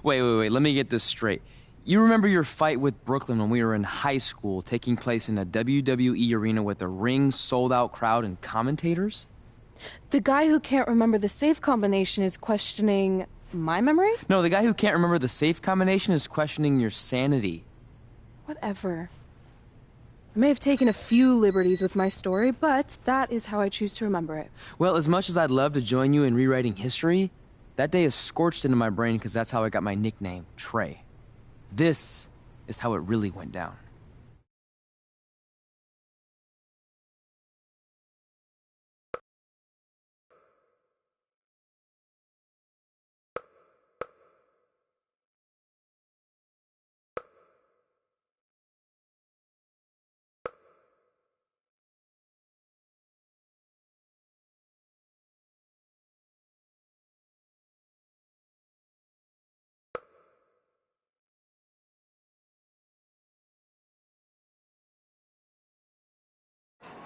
Wait, let me get this straight. You remember your fight with Brooklyn when we were in high school, taking place in a WWE arena with a ring, sold-out crowd, and commentators? The guy who can't remember the safe combination is questioning my memory? No, the guy who can't remember the safe combination is questioning your sanity. Whatever. I may have taken a few liberties with my story, but that is how I choose to remember it. Well, as much as I'd love to join you in rewriting history, that day is scorched into my brain because that's how I got my nickname, Trey. This is how it really went down.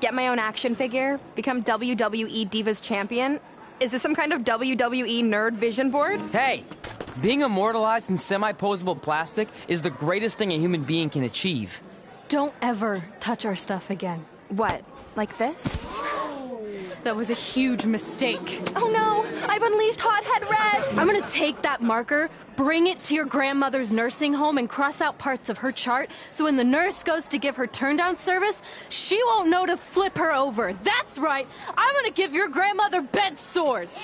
Get my own action figure? Become WWE Divas Champion? Is this some kind of WWE nerd vision board? Hey! Being immortalized in semi-posable plastic is the greatest thing a human being can achieve. Don't ever touch our stuff again. What? Like this? That was a huge mistake. Oh no! I've unleashed Hothead Red! I'm gonna take that marker, bring it to your grandmother's nursing home, and cross out parts of her chart so when the nurse goes to give her turn-down service, she won't know to flip her over. That's right! I'm gonna give your grandmother bed sores!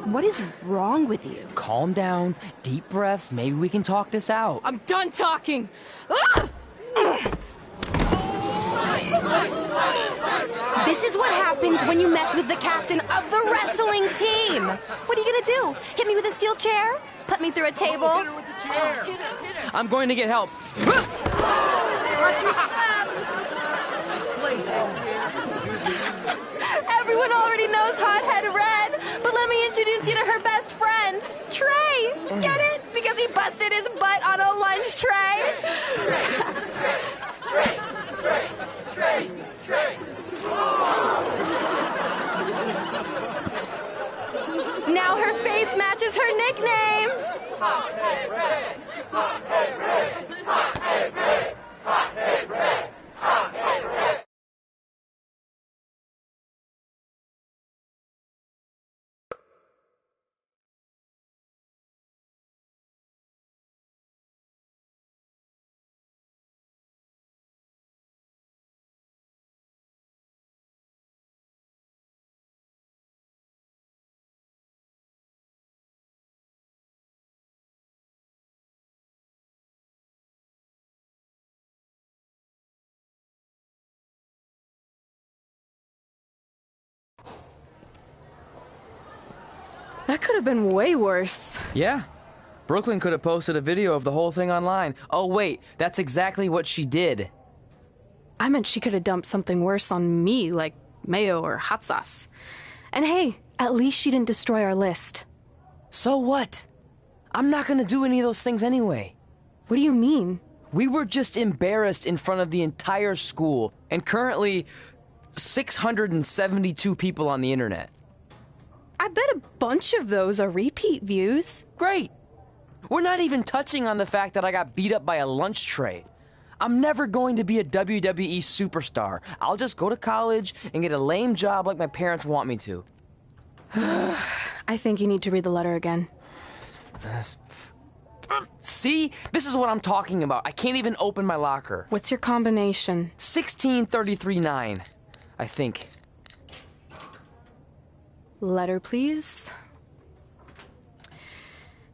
What is wrong with you? Calm down, deep breaths, maybe we can talk this out. I'm done talking! Ah! This is what happens when you mess with the captain of the wrestling team! What are you gonna do? Hit me with a steel chair? Put me through a table? Hit her with the chair. I'm going to get help. Everyone already knows Hothead Red, but let me introduce you to her best friend, Trey. Get it? Because he busted his butt on a lunch tray. Trey. Now her face matches her nickname. Hothead Red. That could have been way worse. Yeah. Brooklyn could have posted a video of the whole thing online. Oh, wait, that's exactly what she did. I meant she could have dumped something worse on me, like mayo or hot sauce. And hey, at least she didn't destroy our list. So what? I'm not gonna do any of those things anyway. What do you mean? We were just embarrassed in front of the entire school, and currently 672 people on the internet. I bet a bunch of those are repeat views. Great! We're not even touching on the fact that I got beat up by a lunch tray. I'm never going to be a WWE superstar. I'll just go to college and get a lame job like my parents want me to. I think you need to read the letter again. See? This is what I'm talking about. I can't even open my locker. What's your combination? 1633-9, I think. Letter, please.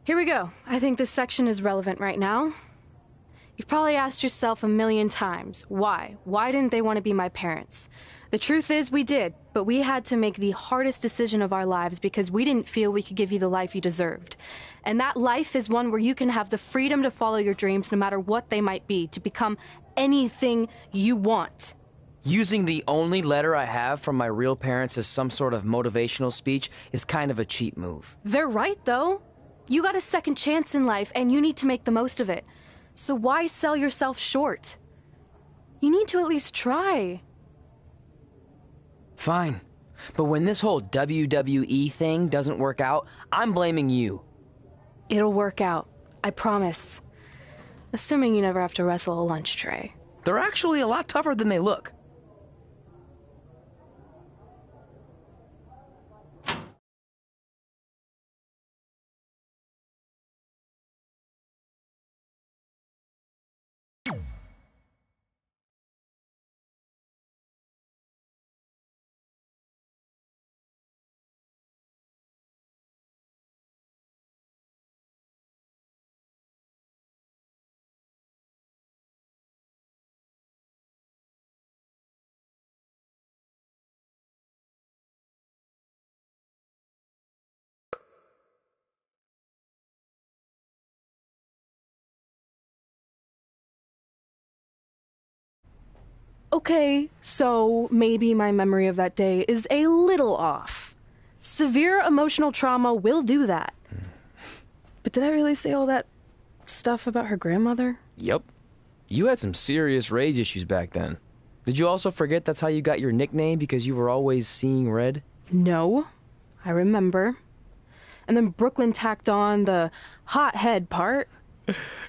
Here we go. I think this section is relevant right now. You've probably asked yourself a million times, why? Why didn't they want to be my parents? The truth is we did, but we had to make the hardest decision of our lives because we didn't feel we could give you the life you deserved. And that life is one where you can have the freedom to follow your dreams no matter what they might be, to become anything you want. Using the only letter I have from my real parents as some sort of motivational speech is kind of a cheap move. They're right, though. You got a second chance in life, and you need to make the most of it. So why sell yourself short? You need to at least try. Fine. But when this whole WWE thing doesn't work out, I'm blaming you. It'll work out. I promise. Assuming you never have to wrestle a lunch tray. They're actually a lot tougher than they look. Okay, so maybe my memory of that day is a little off. Severe emotional trauma will do that. But did I really say all that stuff about her grandmother? Yep. You had some serious rage issues back then. Did you also forget that's how you got your nickname because you were always seeing red? No, I remember. And then Brooklyn tacked on the hot head part.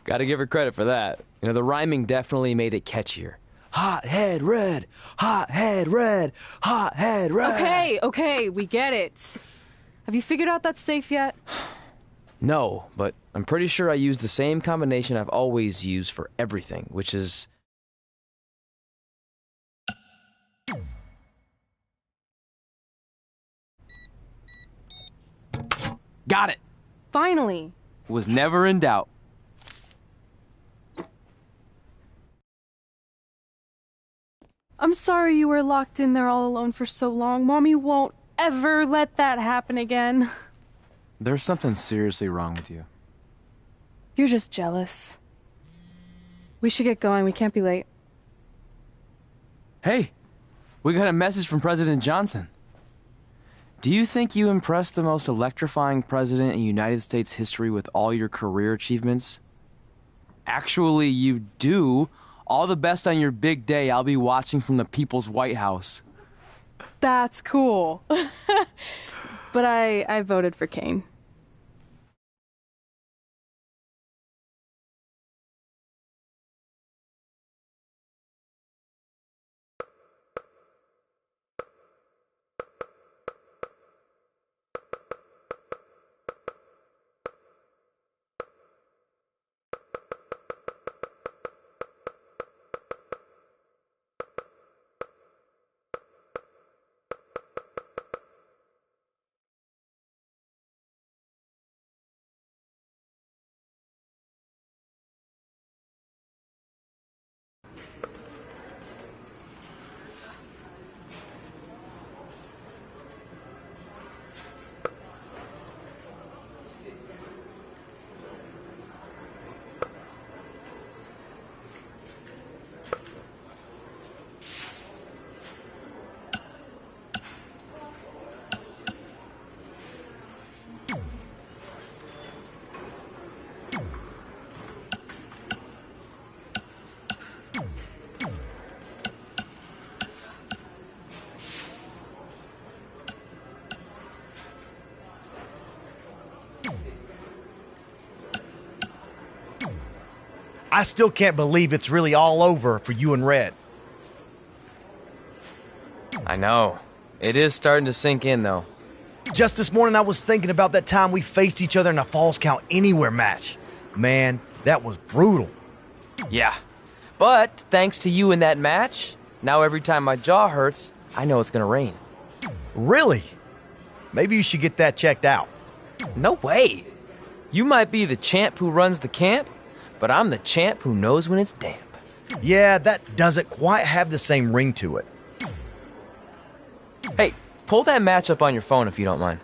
Gotta give her credit for that. You know, the rhyming definitely made it catchier. Hot head red, hot head red, hot head red. Okay, we get it. Have you figured out that safe yet? No, but I'm pretty sure I used the same combination I've always used for everything, which is... Got it! Finally. Was never in doubt. I'm sorry you were locked in there all alone for so long. Mommy won't ever let that happen again. There's something seriously wrong with you. You're just jealous. We should get going. We can't be late. Hey, we got a message from President Johnson. Do you think you impressed the most electrifying president in United States history with all your career achievements? Actually, you do. All the best on your big day. I'll be watching from the People's White House. That's cool. But I voted for Kane. I still can't believe it's really all over for you and Red. I know. It is starting to sink in, though. Just this morning I was thinking about that time we faced each other in a Falls Count Anywhere match. Man, that was brutal. Yeah. But thanks to you in that match, now every time my jaw hurts, I know it's gonna rain. Really? Maybe you should get that checked out. No way. You might be the champ who runs the camp, but I'm the champ who knows when it's damp. Yeah, that doesn't quite have the same ring to it. Hey, pull that match up on your phone if you don't mind.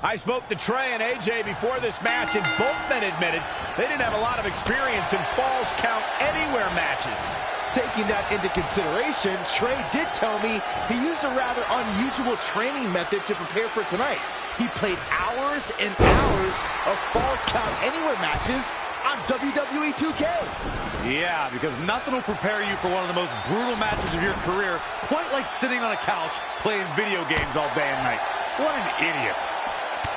I spoke to Trey and AJ before this match, and both men admitted they didn't have a lot of experience in Falls Count Anywhere matches. Taking that into consideration, Trey did tell me he used a rather unusual training method to prepare for tonight. He played hours and hours of Falls Count Anywhere matches on WWE 2K. Yeah, because nothing will prepare you for one of the most brutal matches of your career, quite like sitting on a couch playing video games all day and night. What an idiot.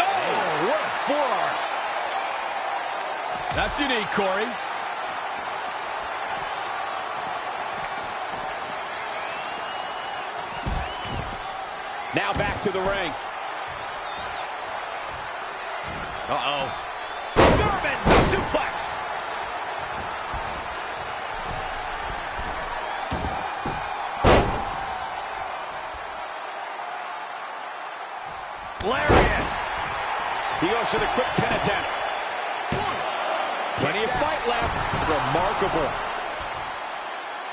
Oh, what a forearm. That's unique, Corey. Now back to the ring. Uh-oh. German suplex. Lariat. He goes for the quick pin attempt. Plenty of fight left. Remarkable.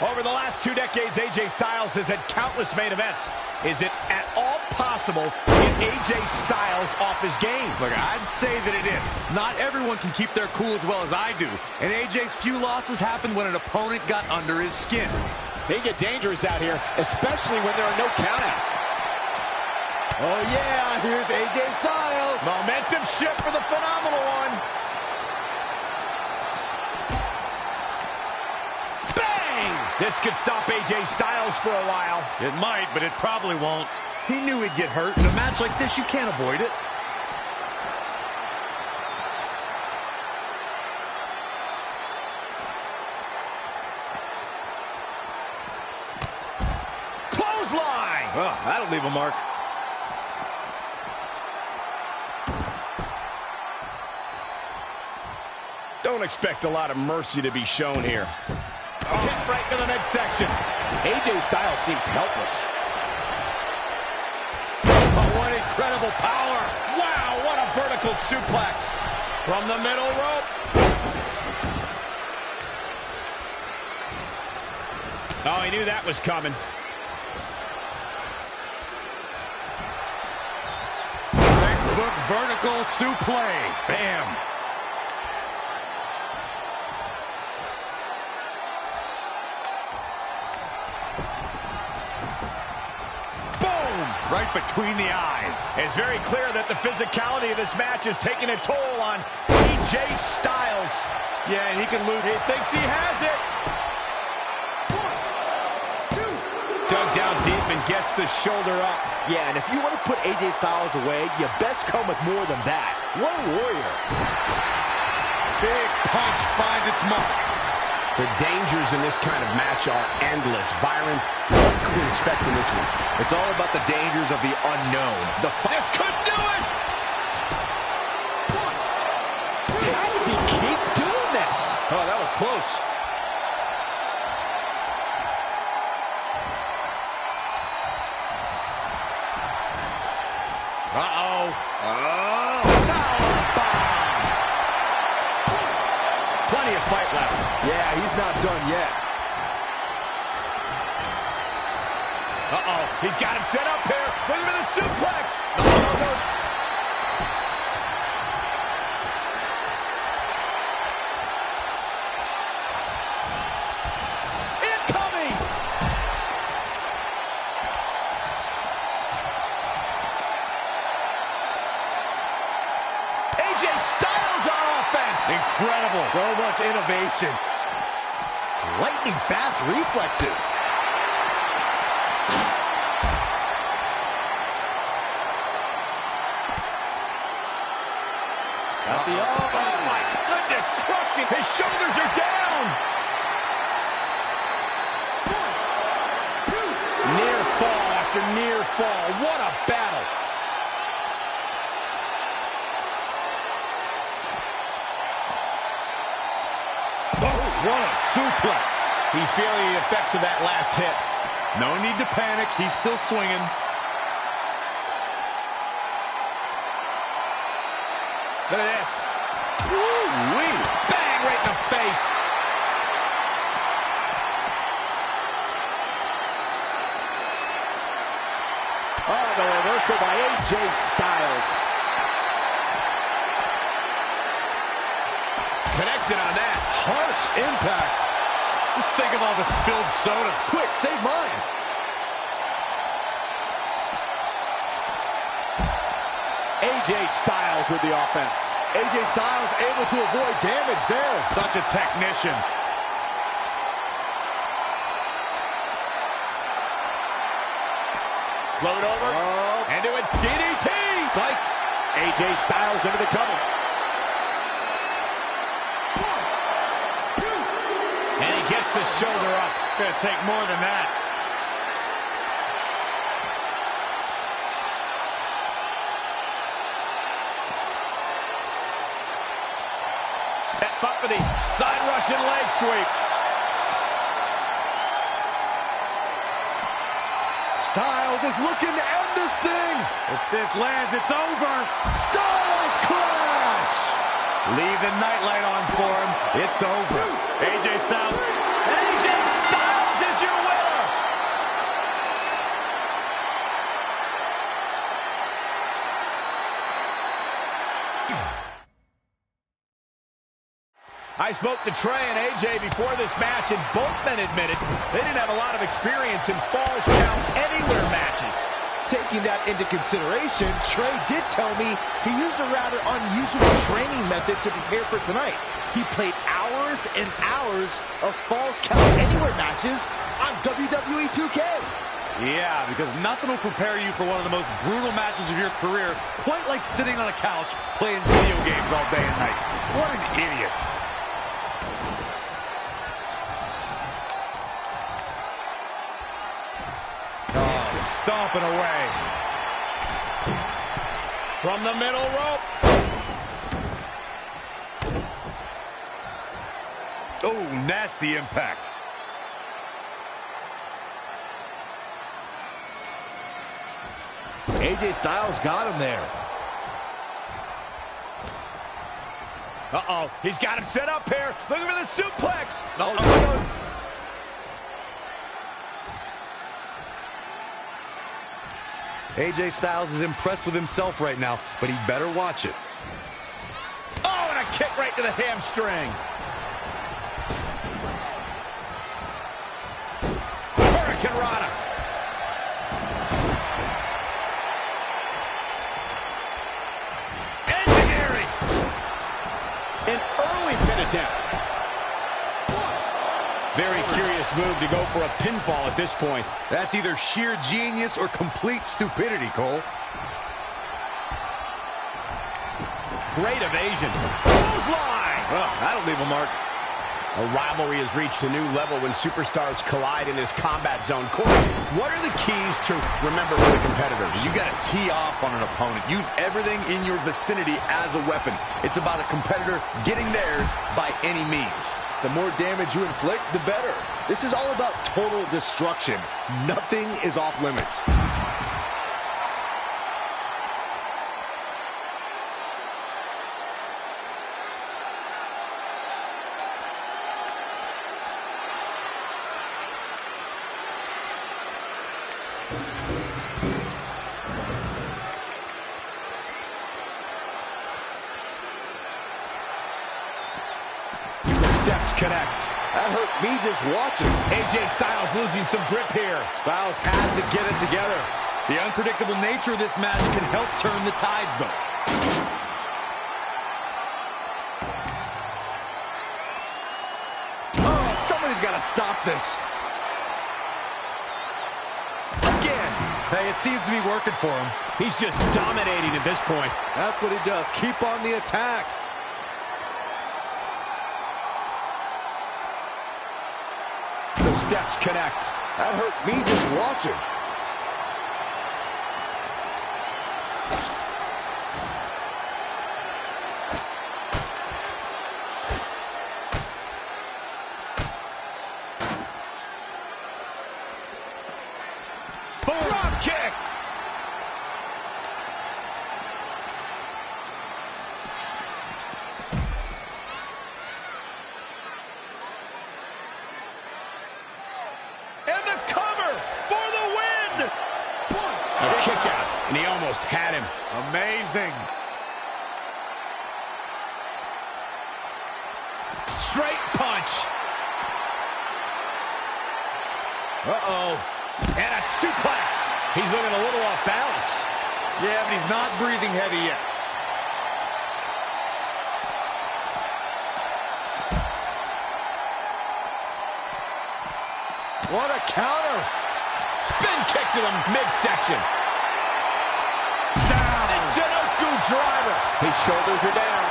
Over the last 2 decades, AJ Styles has had countless main events. Is it at all possible to get AJ Styles off his game? Look, I'd say that it is. Not everyone can keep their cool as well as I do. And AJ's few losses happened when an opponent got under his skin. They get dangerous out here, especially when there are no countouts. Oh, yeah, here's AJ Styles. Momentum shift for the phenomenal one. Bang! This could stop AJ Styles for a while. It might, but it probably won't. He knew he'd get hurt. In a match like this, you can't avoid it. Clothesline! Oh, that'll leave a mark. Don't expect a lot of mercy to be shown here. Kick right to the midsection. AJ Styles seems helpless. Oh, what incredible power. Wow, what a vertical suplex. From the middle rope. Oh, he knew that was coming. Textbook vertical suplex. Bam. Right between the eyes. It's very clear that the physicality of this match is taking a toll on AJ Styles. Yeah, and he can lose. He thinks he has it. 1, 2. Dug down deep and gets the shoulder up. Yeah, and if you want to put AJ Styles away, you best come with more than that. What a warrior. Big punch finds its mark. The dangers in this kind of match are endless. Byron, what can we expect from this one? It's all about the dangers of the unknown. This could do it! 1, 2. How does he keep doing this? Oh, that was close. Uh-oh. Oh! Powerbomb! Plenty of fight left. Yeah, he's not done yet. Uh-oh. He's got him set up here. Look at the suplex. No. Incoming! AJ Styles on offense. Incredible. So much innovation. Lightning fast reflexes. Oh my goodness, crushing. His shoulders are down. 1, 2. Near fall after near fall. What a battle. Oh, what a suplex. He's feeling the effects of that last hit. No need to panic. He's still swinging. Look at this. Woo-wee. Bang right in the face. Oh, the reversal by AJ Styles. impact. Just think of all the spilled soda. Quick, save mine. AJ Styles with the offense. AJ Styles able to avoid damage there. Such a technician. Float over. Into a DDT. Spike. AJ Styles into the cover. And he gets the shoulder up. Gonna take more than that. Set up for the side Russian leg sweep. Styles is looking to end this thing. If this lands, it's over. Styles clash. Leave the nightlight on for him. It's over. AJ Styles. AJ Styles is your winner. I spoke to Trey and AJ before this match, and both men admitted they didn't have a lot of experience in Falls Count Anywhere matches. Taking that into consideration, Trey did tell me he used a rather unusual training method to prepare for tonight. He played hours and hours of Falls Count Anywhere matches on WWE 2K. Yeah, because nothing will prepare you for one of the most brutal matches of your career, quite like sitting on a couch playing video games all day and night. What an idiot. Stomping away. From the middle rope. Oh, nasty impact. AJ Styles got him there. Uh-oh, he's got him set up here. Looking for the suplex. AJ Styles is impressed with himself right now, but he better watch it. Oh, and a kick right to the hamstring. Hurricane Rana. Engineering. An early pin attempt. Very curious move to go for a pinfall at this point. That's either sheer genius or complete stupidity, Cole. Great evasion. Clothesline. Oh, that'll leave a mark. A rivalry has reached a new level when superstars collide in this combat zone. Corey, what are the keys to remember for the competitors? You got to tee off on an opponent. Use everything in your vicinity as a weapon. It's about a competitor getting theirs by any means. The more damage you inflict, the better. This is all about total destruction. Nothing is off limits. Steps connect. That hurt me just watching. AJ Styles losing some grip here. Styles has to get it together. The unpredictable nature of this match can help turn the tides, though. Oh, somebody's got to stop this. Again. Hey, it seems to be working for him. He's just dominating at this point. That's what he does. Keep on the attack. The steps connect. That hurt me just watching. Boom. Drop kick. And the cover for the win. A kick out, and he almost had him. Amazing. Straight punch. Uh-oh. And a suplex. He's looking a little off balance. Yeah, but he's not breathing heavy yet. What a counter. Spin kick to the midsection. Down. The Jinoku driver. His shoulders are down.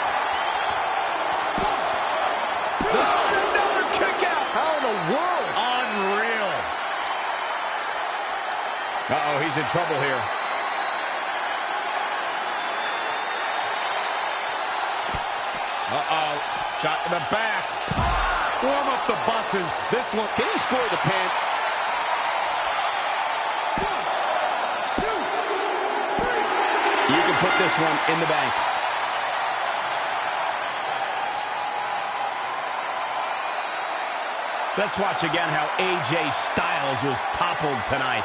Another kick out. How in the world? Unreal. Uh-oh, he's in trouble here. Uh-oh. Shot in the back. Warm up the buses. This one, can he score the pin? 1, 2, 3. You can put this one in the bank. Let's watch again how AJ Styles was toppled tonight.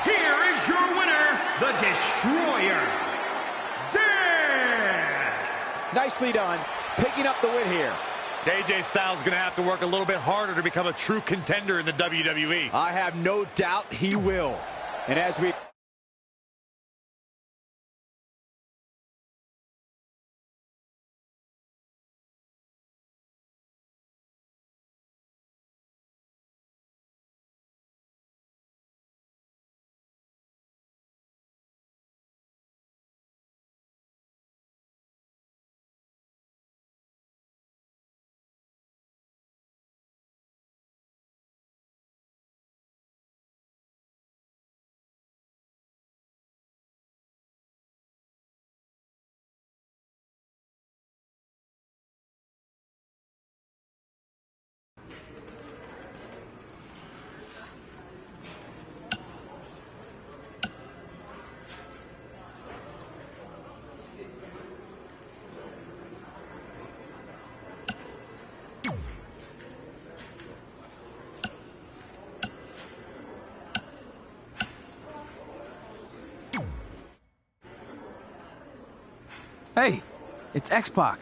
Here is your winner, the Destroyer, Dan! Nicely done. Picking up the win here. AJ Styles is going to have to work a little bit harder to become a true contender in the WWE. I have no doubt he will. And as we... Hey, it's X-Pac.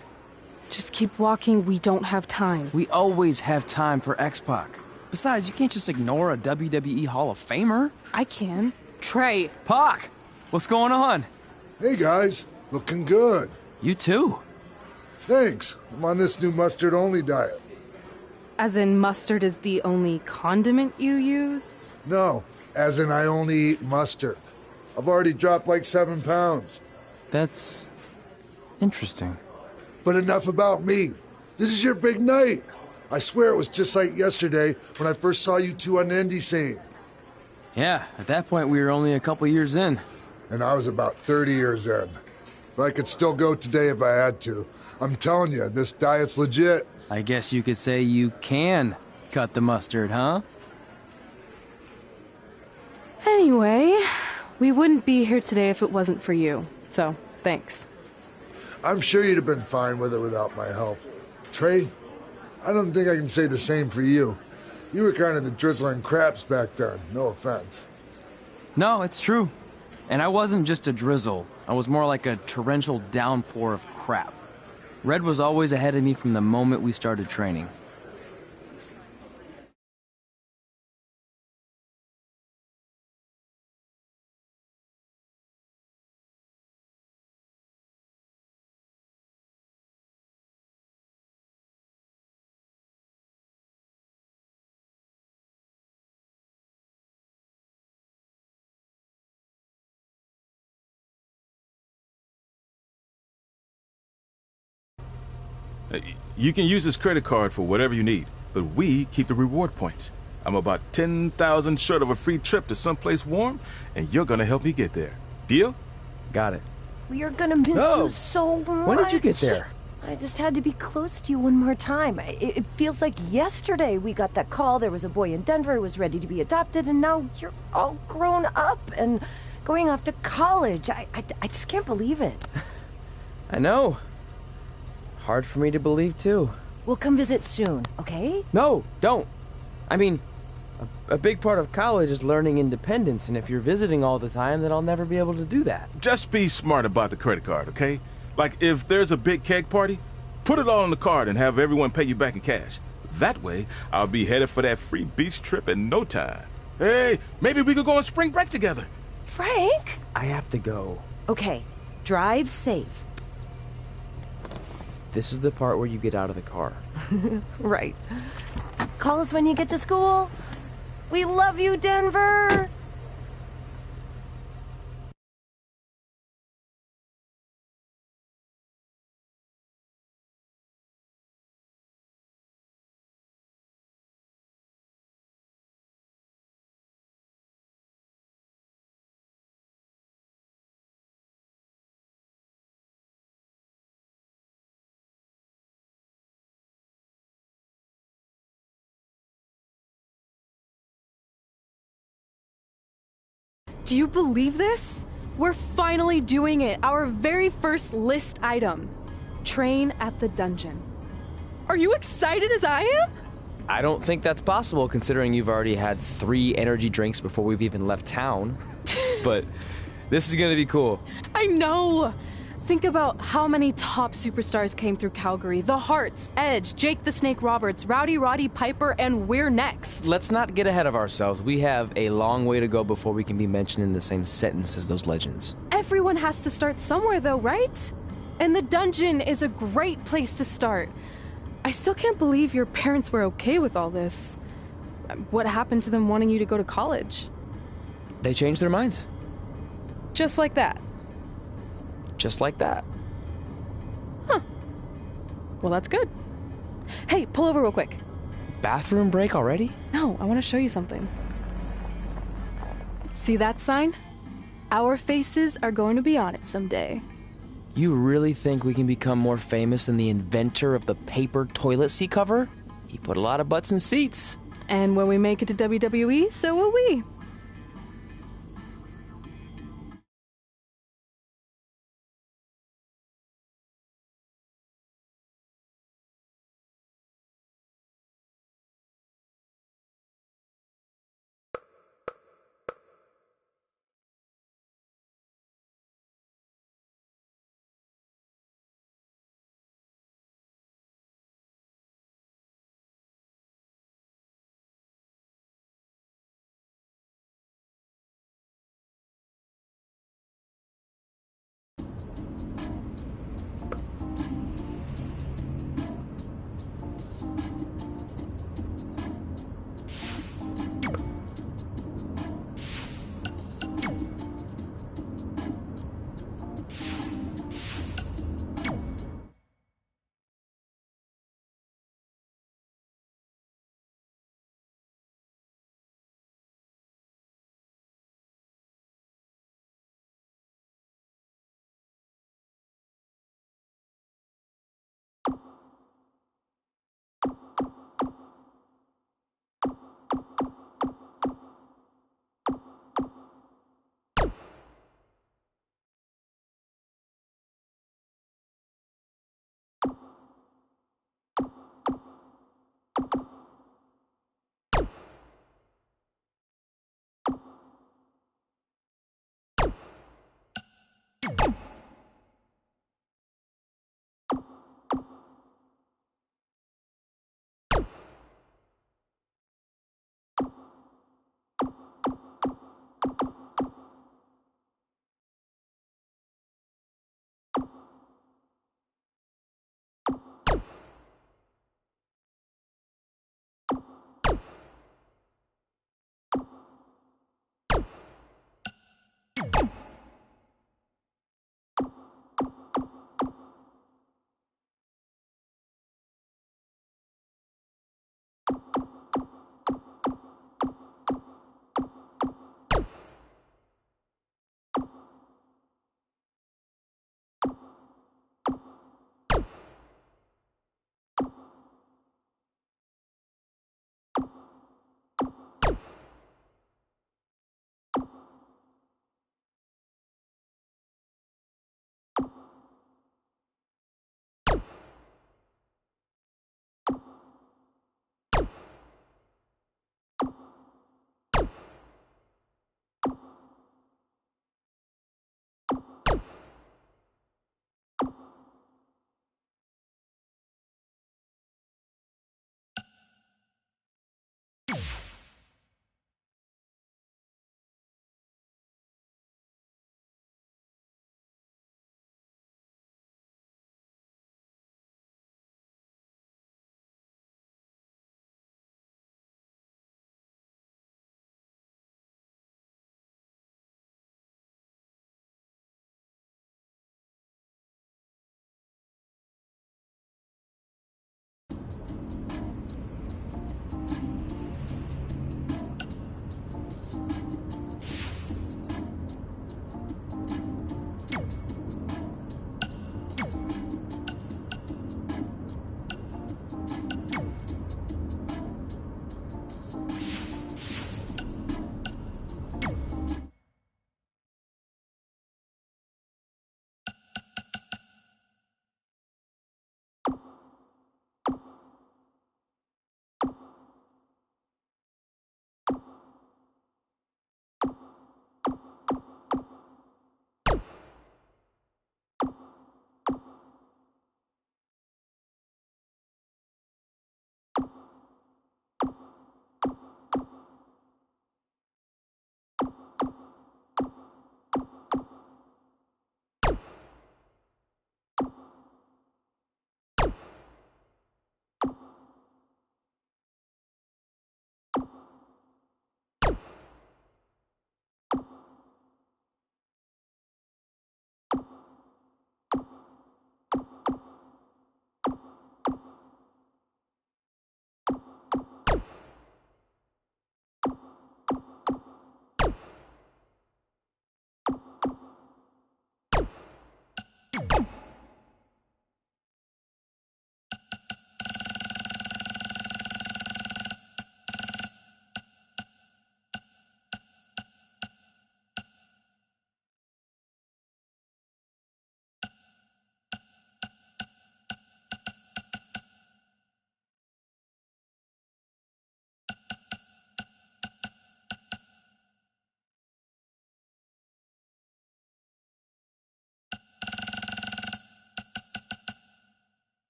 Just keep walking, we don't have time. We always have time for X-Pac. Besides, you can't just ignore a WWE Hall of Famer. I can. Trey. Pac, what's going on? Hey guys, looking good. You too. Thanks. I'm on this new mustard-only diet. As in mustard is the only condiment you use? No, as in I only eat mustard. I've already dropped like 7 pounds. That's interesting. But enough about me. This is your big night. I swear it was just like yesterday when I first saw you two on the indie scene. Yeah, at that point we were only a couple years in. And I was about 30 years in. But I could still go today if I had to. I'm telling you, this diet's legit. I guess you could say you can cut the mustard, huh? Anyway, we wouldn't be here today if it wasn't for you. So, thanks. I'm sure you'd have been fine with it without my help. Trey, I don't think I can say the same for you. You were kind of the drizzling craps back then, no offense. No, it's true. And I wasn't just a drizzle. I was more like a torrential downpour of crap. Red was always ahead of me from the moment we started training. You can use this credit card for whatever you need, but we keep the reward points. I'm about 10,000 short of a free trip to someplace warm, and you're gonna help me get there. Deal? Got it. We are gonna miss you so much. When did you get there? I just had to be close to you one more time. It feels like yesterday we got that call. There was a boy in Denver who was ready to be adopted, and now you're all grown up and going off to college. I just can't believe it. I know. hard for me to believe, too. We'll come visit soon, okay? No, don't. I mean, a big part of college is learning independence, and if you're visiting all the time, then I'll never be able to do that. Just be smart about the credit card, okay? Like, if there's a big keg party, put it all on the card and have everyone pay you back in cash. That way, I'll be headed for that free beach trip in no time. Hey, maybe we could go on spring break together. Frank? I have to go. Okay, drive safe. This is the part where you get out of the car. Right. Call us when you get to school. We love you, Denver! Do you believe this? We're finally doing it. Our very first list item. Train at the dungeon. Are you excited as I am? I don't think that's possible, considering you've already had 3 energy drinks before we've even left town. But this is gonna be cool. I know. Think about how many top superstars came through Calgary. The Hearts, Edge, Jake the Snake Roberts, Rowdy Roddy Piper, and we're next. Let's not get ahead of ourselves. We have a long way to go before we can be mentioned in the same sentence as those legends. Everyone has to start somewhere though, right? And the dungeon is a great place to start. I still can't believe your parents were okay with all this. What happened to them wanting you to go to college? They changed their minds. Just like that. Just like that. Huh. Well, that's good. Hey, pull over real quick. Bathroom break already? No, I want to show you something. See that sign? Our faces are going to be on it someday. You really think we can become more famous than the inventor of the paper toilet seat cover? He put a lot of butts in seats. And when we make it to WWE, so will we.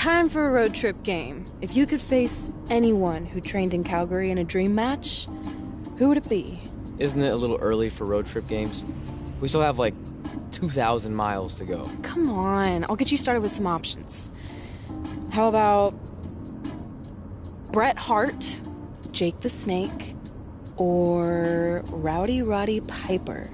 Time for a road trip game. If you could face anyone who trained in Calgary in a dream match, who would it be? Isn't it a little early for road trip games? We still have like 2,000 miles to go. Come on, I'll get you started with some options. How about Bret Hart, Jake the Snake, or Rowdy Roddy Piper?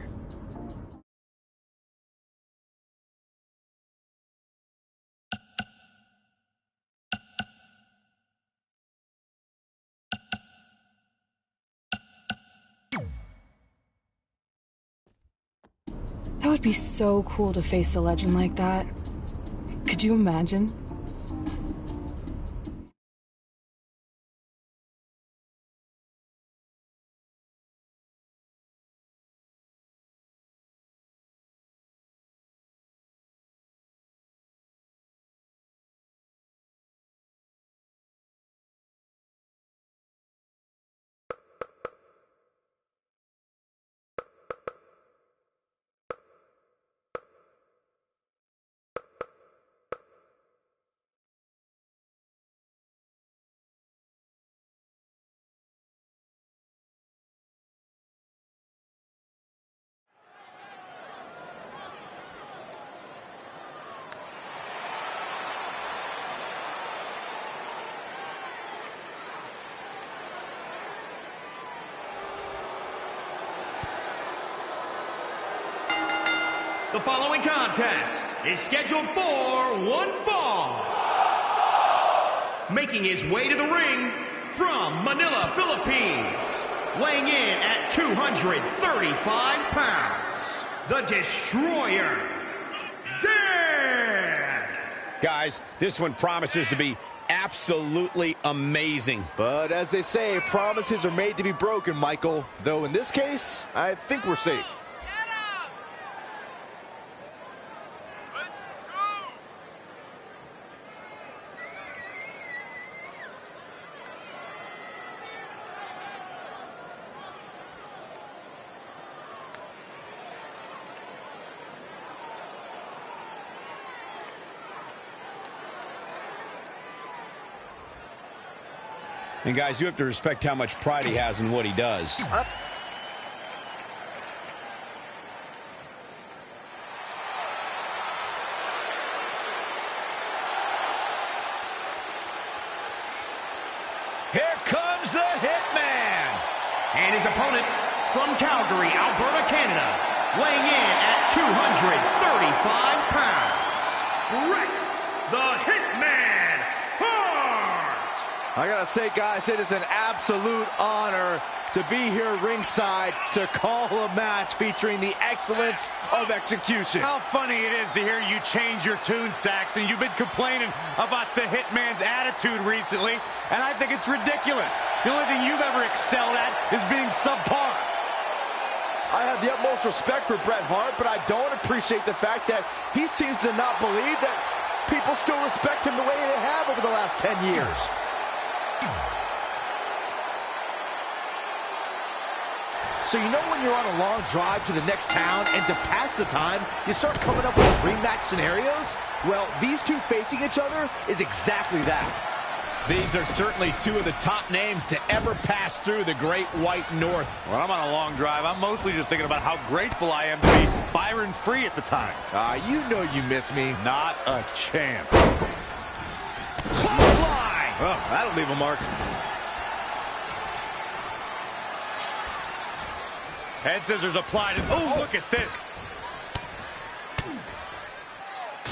That would be so cool to face a legend like that. Could you imagine? The following contest is scheduled for one fall. Making his way to the ring from Manila, Philippines, weighing in at 235 pounds, the Destroyer, Dan! Guys, this one promises to be absolutely amazing. But as they say, promises are made to be broken, Michael. Though in this case, I think we're safe. And guys, you have to respect how much pride he has in what he does. Here comes the Hitman! And his opponent from Calgary, Alberta, Canada, weighing in at 235 pounds, Bret the Hitman Hart! I gotta say, guys, it is an absolute honor to be here ringside to call a match featuring the excellence of execution. How funny it is to hear you change your tune, Saxton. You've been complaining about the Hitman's attitude recently, and I think it's ridiculous. The only thing you've ever excelled at is being subpar. I have the utmost respect for Bret Hart, but I don't appreciate the fact that he seems to not believe that people still respect him the way they have over the last 10 years. So you know when you're on a long drive to the next town and to pass the time, you start coming up with dream match scenarios? Well, these two facing each other is exactly that. These are certainly two of the top names to ever pass through the Great White North. When I'm on a long drive, I'm mostly just thinking about how grateful I am to be Byron Free at the time. You know you miss me. Not a chance. Clothesline! Oh, that'll leave a mark. Head scissors applied, and oh, look at this.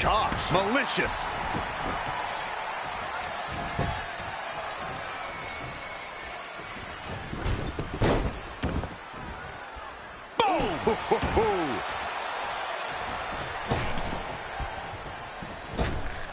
Gosh, malicious. Boom!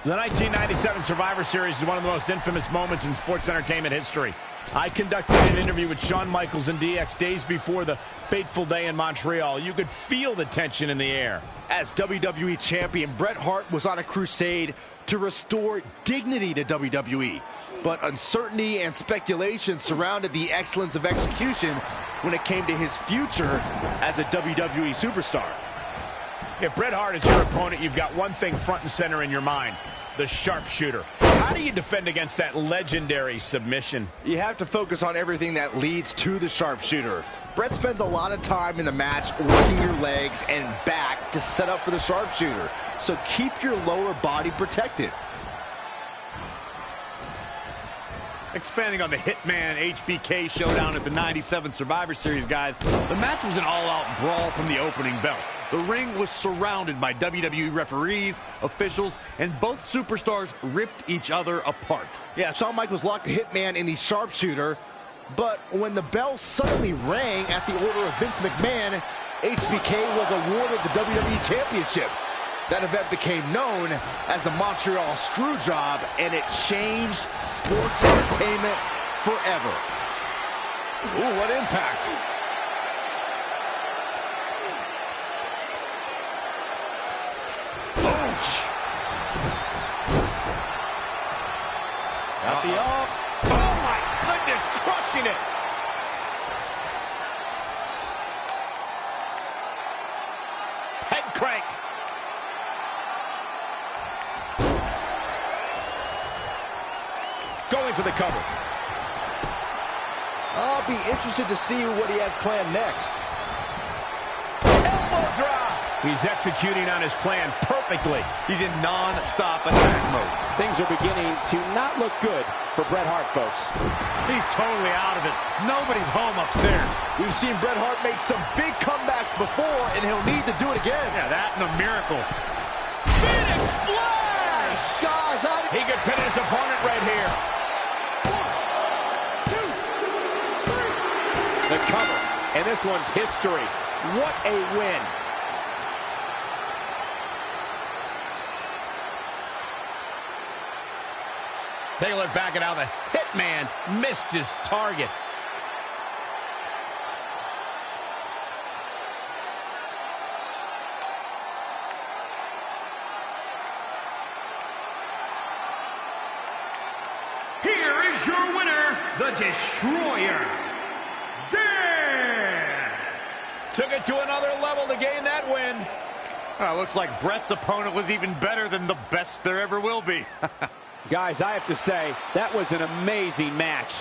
The 1997 Survivor Series is one of the most infamous moments in sports entertainment history. I conducted an interview with Shawn Michaels and DX days before the fateful day in Montreal. You could feel the tension in the air. As WWE Champion, Bret Hart was on a crusade to restore dignity to WWE. But uncertainty and speculation surrounded the excellence of execution when it came to his future as a WWE superstar. If Bret Hart is your opponent, you've got one thing front and center in your mind: the sharpshooter. How do you defend against that legendary submission? You have to focus on everything that leads to the sharpshooter. Brett spends a lot of time in the match working your legs and back to set up for the sharpshooter. So keep your lower body protected. Expanding on the Hitman HBK showdown at the 97 Survivor Series, guys, the match was an all-out brawl from the opening bell. The ring was surrounded by WWE referees, officials, and both superstars ripped each other apart. Yeah, Shawn Michaels locked the Hitman in the sharpshooter, but when the bell suddenly rang at the order of Vince McMahon, HBK was awarded the WWE Championship. That event became known as the Montreal Screwjob, and it changed sports entertainment forever. Ooh, what impact. Got the up. Oh my goodness, crushing it. Head crank. Going for the cover. I'll be interested to see what he has planned next. Elbow drop. He's executing on his plan perfectly. He's in non-stop attack mode. Things are beginning to not look good for Bret Hart, folks. He's totally out of it. Nobody's home upstairs. We've seen Bret Hart make some big comebacks before, and he'll need to do it again. Yeah, that and a miracle. Phoenix Splash! Gosh, he could pin his opponent right here. The cover, and this one's history. What a win. Take a look back at how the Hitman missed his target. Here is your winner, the Destroyer, Dan! Took it to another level to gain that win. Looks like Bret's opponent was even better than the best there ever will be. Guys, I have to say, that was an amazing match.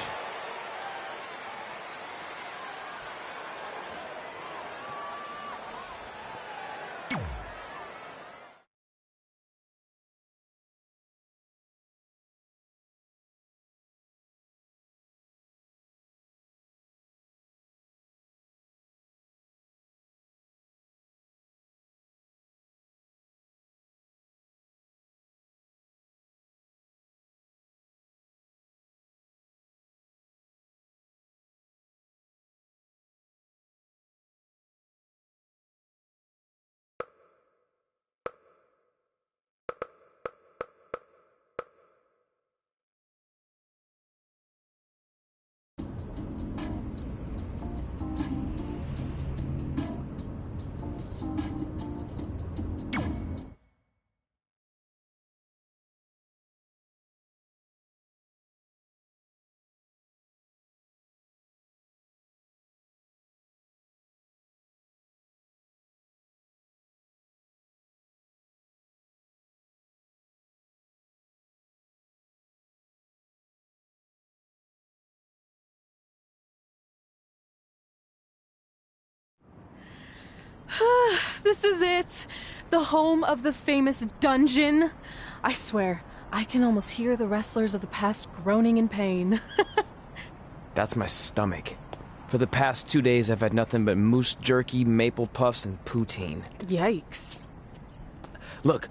This is it. The home of the famous dungeon. I swear, I can almost hear the wrestlers of the past groaning in pain. That's my stomach. For the past 2 days, I've had nothing but moose jerky, maple puffs, and poutine. Yikes. Look,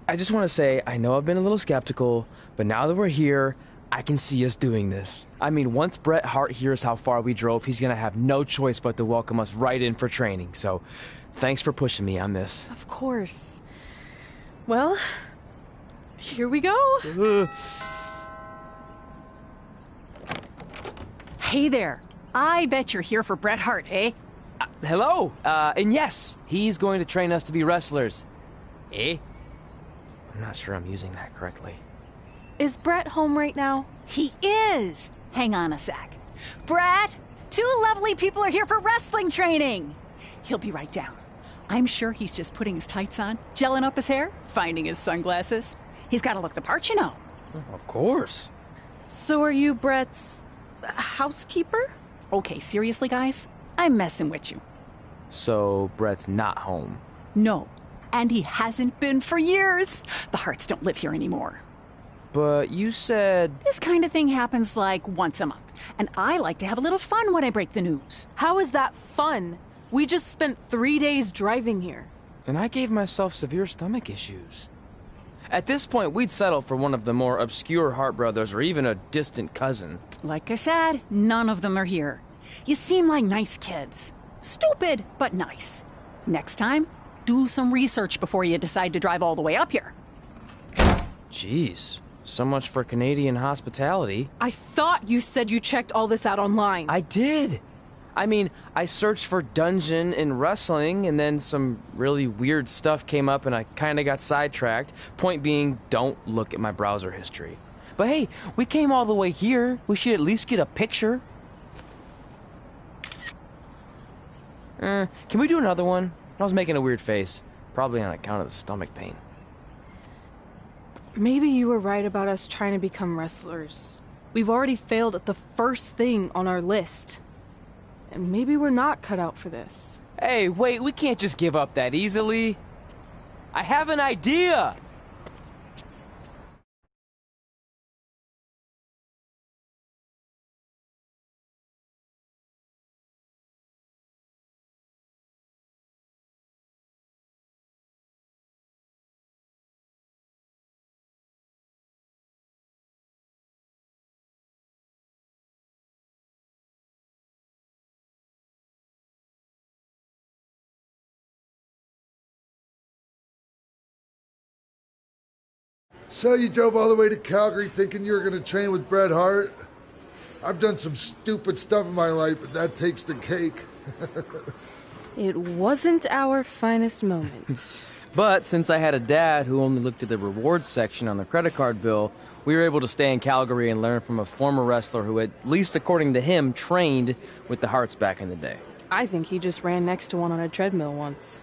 I just want to say, I know I've been a little skeptical, but now that we're here, I can see us doing this. I mean, once Bret Hart hears how far we drove, he's gonna have no choice but to welcome us right in for training. So, thanks for pushing me on this. Of course. Well, here we go. Hey there. I bet you're here for Bret Hart, eh? Hello. And yes, he's going to train us to be wrestlers. Eh? I'm not sure I'm using that correctly. Is Bret home right now? He is. Hang on a sec. Bret, 2 lovely people are here for wrestling training. He'll be right down. I'm sure he's just putting his tights on, gelling up his hair, finding his sunglasses. He's got to look the part, you know. Of course. So are you Brett's housekeeper? Okay, seriously, guys? I'm messing with you. So Brett's not home. No, and he hasn't been for years. The Harts don't live here anymore. But you said... This kind of thing happens like once a month, and I like to have a little fun when I break the news. How is that fun? We just spent 3 days driving here. And I gave myself severe stomach issues. At this point, we'd settle for one of the more obscure Hart brothers or even a distant cousin. Like I said, none of them are here. You seem like nice kids. Stupid, but nice. Next time, do some research before you decide to drive all the way up here. Jeez, so much for Canadian hospitality. I thought you said you checked all this out online. I did. I mean, I searched for dungeon in wrestling, and then some really weird stuff came up, and I kind of got sidetracked. Point being, don't look at my browser history. But hey, we came all the way here. We should at least get a picture. Can we do another one? I was making a weird face, probably on account of the stomach pain. Maybe you were right about us trying to become wrestlers. We've already failed at the first thing on our list. And maybe we're not cut out for this. Hey, wait, we can't just give up that easily. I have an idea! So you drove all the way to Calgary thinking you were going to train with Bret Hart? I've done some stupid stuff in my life, but that takes the cake. It wasn't our finest moment. But since I had a dad who only looked at the rewards section on the credit card bill, we were able to stay in Calgary and learn from a former wrestler who, at least according to him, trained with the Harts back in the day. I think he just ran next to one on a treadmill once.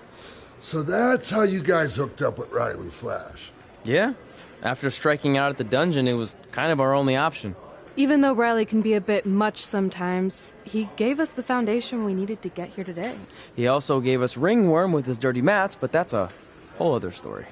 So that's how you guys hooked up with Riley Flash. Yeah. After striking out at the dungeon, it was kind of our only option. Even though Riley can be a bit much sometimes, he gave us the foundation we needed to get here today. He also gave us Ringworm with his dirty mats, but that's a whole other story.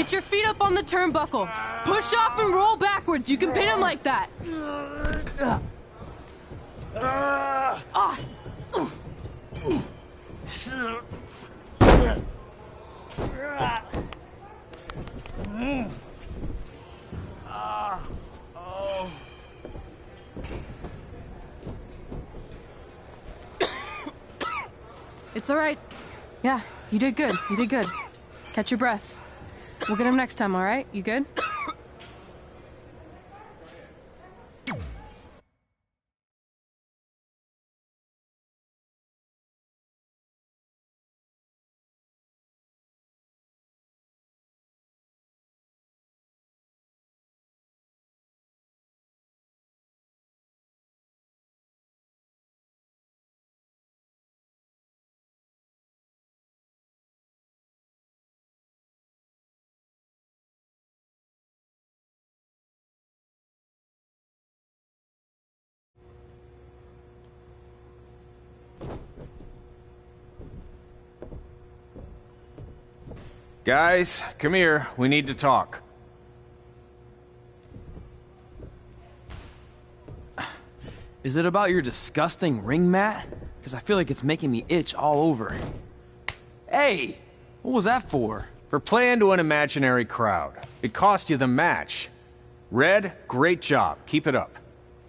Get your feet up on the turnbuckle. Push off and roll backwards. You can pin him like that. It's all right. Yeah, you did good. You did good. Catch your breath. We'll get him next time, all right? You good? Guys, come here. We need to talk. Is it about your disgusting ring mat? Because I feel like it's making me itch all over. Hey! What was that for? For playing to an imaginary crowd. It cost you the match. Red, great job. Keep it up.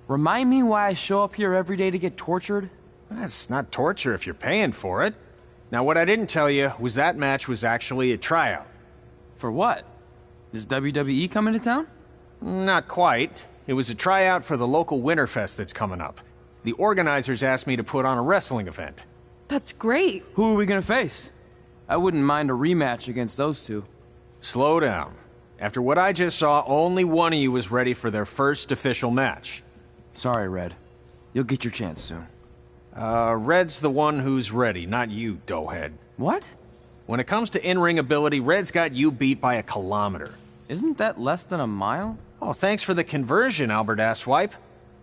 Remind me why I show up here every day to get tortured? That's not torture if you're paying for it. Now, what I didn't tell you was that match was actually a tryout. For what? Is WWE coming to town? Not quite. It was a tryout for the local Winterfest that's coming up. The organizers asked me to put on a wrestling event. That's great. Who are we gonna face? I wouldn't mind a rematch against those two. Slow down. After what I just saw, only one of you was ready for their first official match. Sorry, Red. You'll get your chance soon. Red's the one who's ready, not you, doughhead. What? When it comes to in-ring ability, Red's got you beat by a kilometer. Isn't that less than a mile? Oh, thanks for the conversion, Albert Asswipe.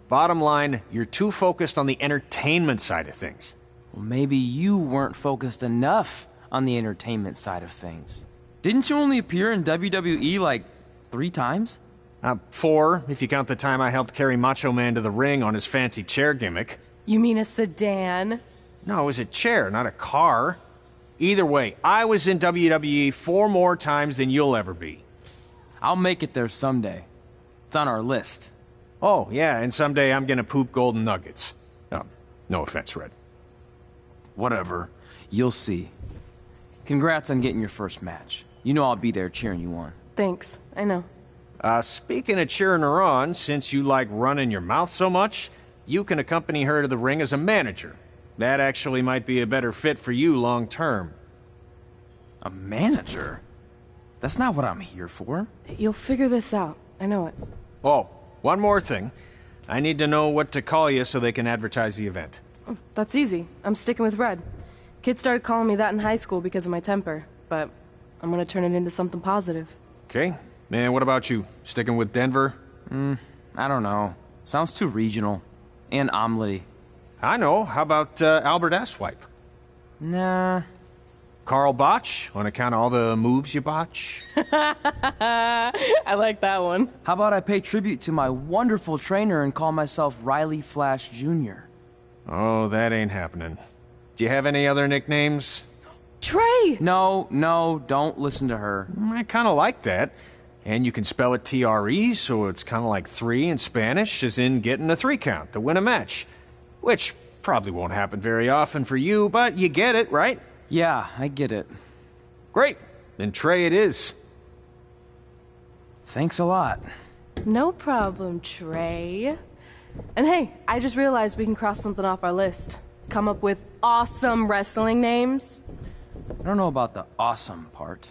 Bottom line, you're too focused on the entertainment side of things. Well, maybe you weren't focused enough on the entertainment side of things. Didn't you only appear in WWE like 3 times? 4, if you count the time I helped carry Macho Man to the ring on his fancy chair gimmick. You mean a sedan? No, it was a chair, not a car. Either way, I was in WWE 4 more times than you'll ever be. I'll make it there someday. It's on our list. Oh, yeah, and someday I'm gonna poop golden nuggets. No offense, Red. Whatever. You'll see. Congrats on getting your first match. You know I'll be there cheering you on. Thanks. I know. Speaking of cheering her on, since you like running your mouth so much, you can accompany her to the ring as a manager. That actually might be a better fit for you long term. A manager? That's not what I'm here for. You'll figure this out. I know it. Oh, one more thing. I need to know what to call you so they can advertise the event. That's easy. I'm sticking with Red. Kids started calling me that in high school because of my temper, but I'm gonna turn it into something positive. Okay. Man, what about you? Sticking with Denver? I don't know. Sounds too regional. And omelette-y. I know. How about Albert Asswipe? Nah. Carl Botch, on account of all the moves you botch? I like that one. How about I pay tribute to my wonderful trainer and call myself Riley Flash Jr.? Oh, that ain't happening. Do you have any other nicknames? Trey! No, don't listen to her. I kind of like that. And you can spell it T-R-E, so it's kind of like 3 in Spanish, as in getting a 3 count to win a match. Which probably won't happen very often for you, but you get it, right? Yeah, I get it. Great. Then Trey it is. Thanks a lot. No problem, Trey. And hey, I just realized we can cross something off our list. Come up with awesome wrestling names. I don't know about the awesome part.